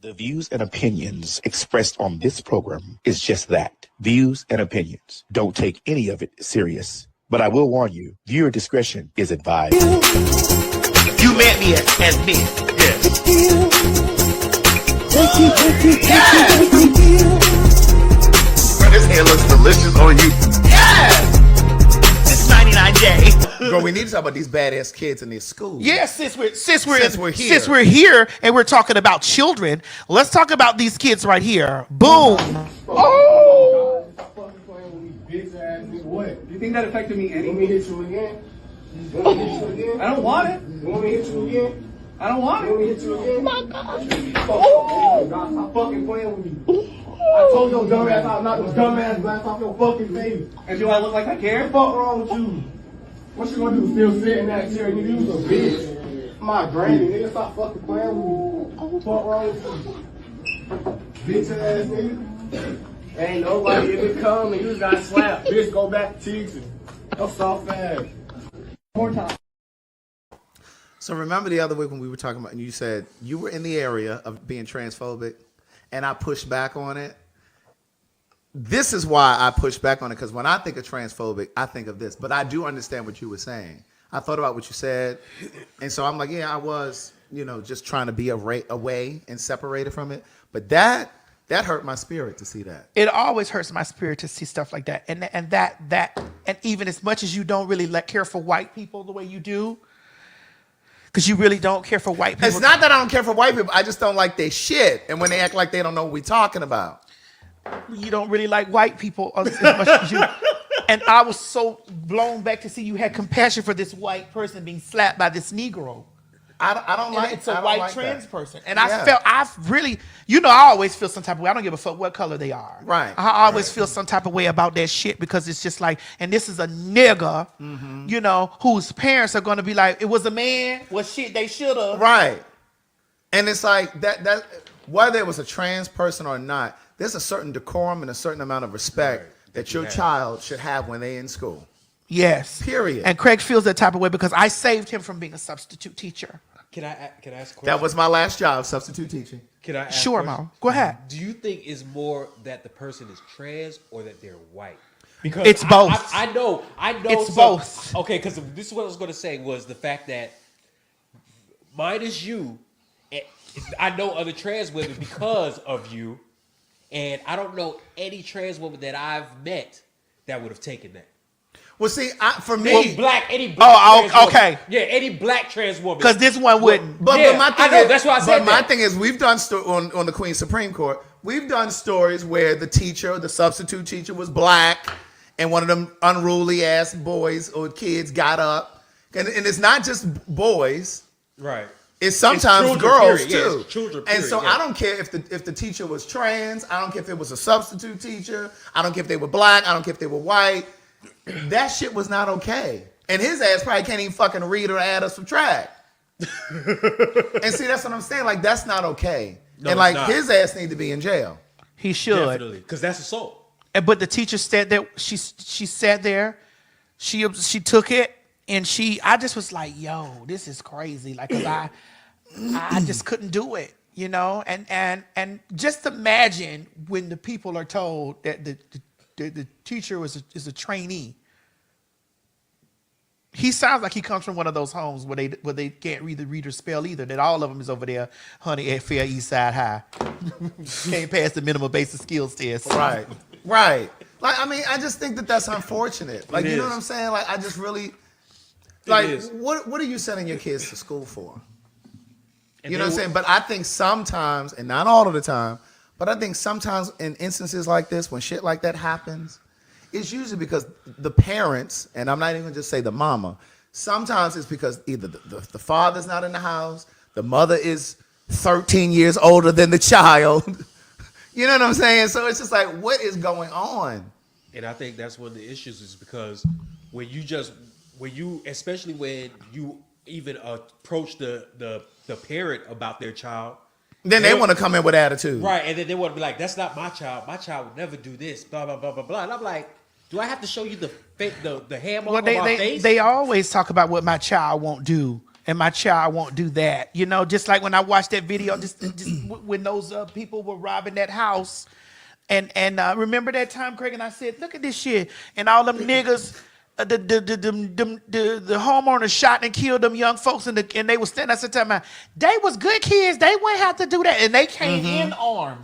The views and opinions expressed on this program is just that. Views and opinions. Don't take any of it serious. But I will warn you, viewer discretion is advised. You met me as me. Yes. Bro, this hair looks delicious on you. Yes. It's 99J. Bro, we need to talk about these badass kids in these schools. Yeah, since we're here and we're talking about children, let's talk about these kids right here. Boom. Oh! What? Do you think that affected me any? Want me to hit you again? You want me to hit you again? I don't want it. You want me to hit you again? I don't want You want me it. to hit you again? My God. Stop fucking playing with me. I told your dumb ass I'll knock those dumb ass glass off your fucking face. And do I look like I care? What the fuck wrong with you? What you gonna do? Still sit in that chair? You was a bitch. My granny, nigga, stop fucking playing with me. What the fuck wrong with you? Bitch ass nigga. Ain't nobody even come and you just got slapped. Bitch, go back to teaching. Yo, soft ass. More time. So remember the other week when we were talking about, and you said you were in the area of being transphobic, and I pushed back on it. This is why I pushed back on it, because when I think of transphobic, I think of this. But I do understand what you were saying. I thought about what you said, and so I'm like, yeah, I was, just trying to be away and separated from it. But that hurt my spirit to see that. It always hurts my spirit to see stuff like that. And even as much as you don't really care for white people the way you do, because you really don't care for white people. It's not that I don't care for white people. I just don't like their shit. And when they act like they don't know what we're talking about. You don't really like white people as much as you. And I was so blown back to see you had compassion for this white person being slapped by this Negro. I don't like. It's a white trans person, and Yeah. I've really, I always feel some type of way. I don't give a fuck what color they are. Right. I always feel some type of way about that shit because it's just like, and this is a nigga, whose parents are going to be like, it was a man. Well, shit, they should have. Right. And it's like that whether it was a trans person or not, there's a certain decorum and a certain amount of respect that your child should have when they're in school. Yes. Period. And Craig feels that type of way because I saved him from being a substitute teacher. Can I ask a question? That was my last job, substitute teaching. Can I ask Sure, a question? Mom. Go ahead. Do you think it's more that the person is trans or that they're white? Because It's both. I know. It's both. Okay, because this is what I was going to say was the fact that minus you, I know other trans women because of you, and I don't know any trans woman that I've met that would have taken that. Well, see, for me, Any black trans okay. woman. Yeah, any black trans woman. Because this one wouldn't. But Yeah, my thing I know, is, that's why I said but my that. thing is, we've done on the Queen's Supreme Court, we've done stories where the substitute teacher was black, and one of them unruly ass boys or kids got up, and it's not just boys. Right. It's sometimes children, girls period. Yeah, too. it's children, and so period, yeah. I don't care if the teacher was trans. I don't care if it was a substitute teacher. I don't care if they were black. I don't care if they were white. That shit was not okay. And his ass probably can't even fucking read or add or subtract. And see, that's what I'm saying. Like, that's not okay. No, and like, it's not. his ass need to be in jail. He should. Definitely. Because that's assault. But the teacher said that she sat there, she took it, and I just was like, yo, this is crazy. Like, 'cause I just couldn't do it, and just imagine when the people are told that the teacher is a trainee. He sounds like he comes from one of those homes where they can't read or spell either. That all of them is over there, honey, at Fair East Side High. Can't pass the minimum basic skills test. Right. Right. Like, I mean, I just think that that's unfortunate. Like, you know is. what I'm saying? Like, I just really, like, is. what are you sending your kids to school for? You know what I'm saying? But I think sometimes, and not all of the time, but I think sometimes in instances like this, when shit like that happens, it's usually because the parents, and I'm not even gonna just say the mama, sometimes it's because either the father's not in the house, the mother is 13 years older than the child. You know what I'm saying? So it's just like, what is going on? And I think that's one of the issues is because especially when you even approach the parent about their child, Then they want to come in with attitude. right? And then they want to be like, "That's not my child. My child would never do this." Blah blah blah blah blah. And I'm like, do I have to show you the ham on my face? They always talk about what my child won't do. and my child won't do that. You know, just like when I watched that video, just when those people were robbing that house, and remember that time, Craig, and I said, look at this shit, and all them niggas, the homeowner shot and killed them young folks, and they was standing. I said, they was good kids. They wouldn't have to do that, and they came in armed.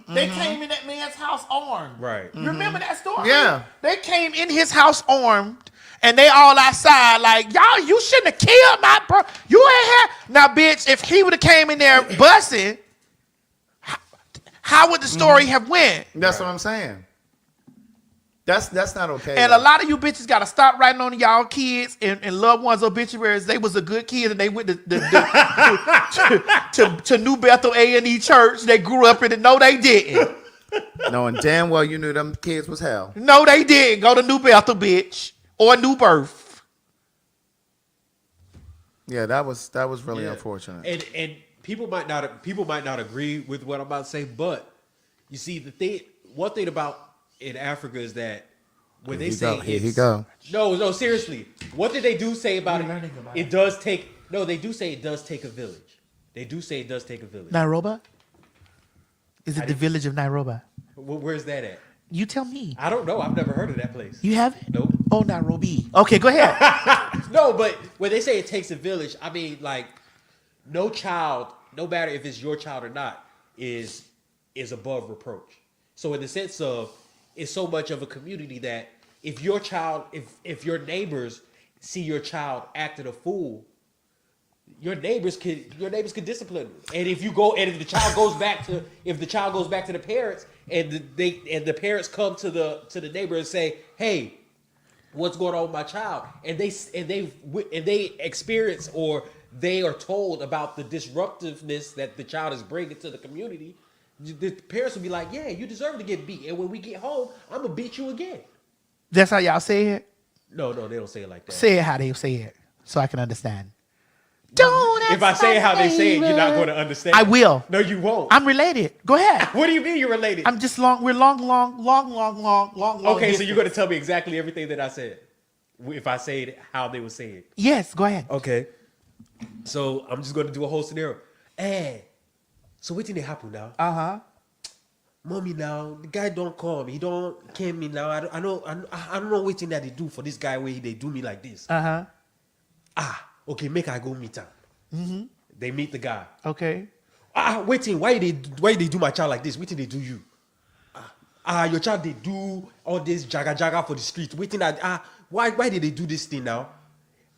They came in that man's house armed. Right. Remember that story? Yeah. They came in his house armed. And they all outside like, y'all, you shouldn't have killed my bro. You ain't have. Now, bitch, if he would have came in there busting, how would the story have went? That's what I'm saying. That's not okay. And a lot of you bitches got to stop writing on y'all kids and loved ones obituaries. They was a good kid and they went to New Bethel A&E Church. They grew up in it. No, they didn't. Knowing damn well you knew them kids was hell. No, they didn't. Go to New Bethel, bitch. Or New Birth. Yeah, that was really unfortunate. And people might not agree with what I'm about to say, but you see one thing about in Africa is that when they say here you go. No, seriously. What did they do say about it? It does take they do say it does take a village. They do say it does take a village. Nairobi? Is it the village of Nairobi? Where's that at? You tell me. I don't know. I've never heard of that place. You haven't? Nope. Oh, Nairobi. Okay, go ahead. No, but when they say it takes a village, I mean, like, no child, no matter if it's your child or not, is above reproach. So in the sense of, it's so much of a community that if your child, if your neighbors see your child acting a fool, your neighbors could discipline them. And if the child goes back to the parents, and the parents come to the neighbor and say, hey, what's going on with my child? And they experience, or they are told about the disruptiveness that the child is bringing to the community, the parents will be like, yeah, you deserve to get beat. And when we get home, I'm going to beat you again. That's how y'all say it? No, they don't say it like that. Say it how they say it so I can understand. If I say it how they say it, you're not going to understand. I will. No, you won't. I'm related. Go ahead. What do you mean you're related? I'm just long. We're long. Okay, so you're going to tell me exactly everything that I said. If I say it how they would say it. Yes, go ahead. Okay. So I'm just going to do a whole scenario. Hey, so what did it happen now? Uh-huh. Mommy, now the guy don't come. He don't came me now. I don't know what thing that they do for this guy where they do me like this. Uh-huh. Okay, make I go meet him. Mm-hmm. They meet the guy. Okay. Waiting. Why they do my child like this? Waiting they do you. Your child they do all this jaga for the street. Waiting why did they do this thing now?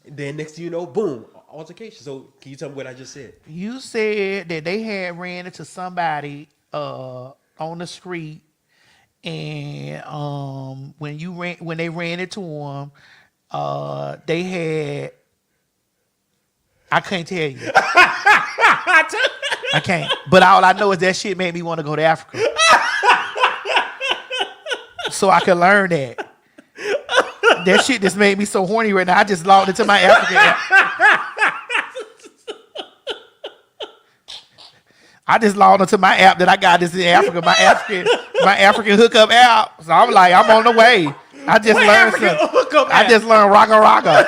Then next thing you know, boom, altercation. So can you tell me what I just said? You said that they had ran into somebody on the street, and when they ran into him, they had. I can't tell you. I can't. But all I know is that shit made me want to go to Africa. So I could learn that. That shit just made me so horny right now. I just logged into my African app. I just logged into my app that I got this in Africa, my African hookup app. So I'm like, I'm on the way. I just learned something. I just learned ragga.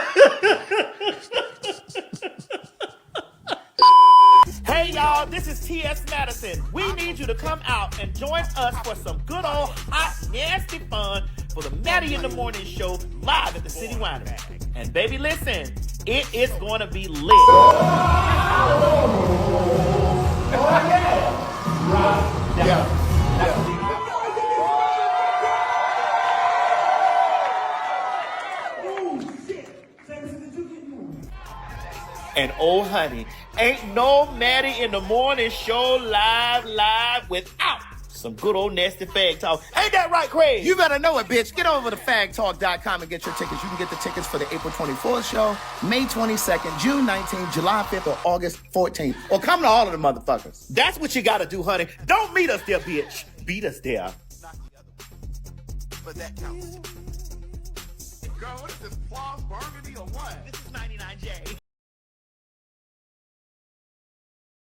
Hey y'all, this is T.S. Madison. We need you to come out and join us for some good old hot, nasty fun for the Maddie in the Morning Show live at the City Winery. And baby, listen, it is going to be lit. And oh honey, ain't no Maddie in the Morning Show live without some good old nasty fag talk. Ain't that right, Craig? You better know it, bitch. Get over to fagtalk.com and get your tickets. You can get the tickets for the April 24th show, May 22nd, June 19th, July 5th, or August 14th. Or come to all of the motherfuckers. That's what you gotta do, honey. Don't meet us there, bitch. Beat us there. But that counts. Girl, what is this, Claws Burgundy or what? This is 99J.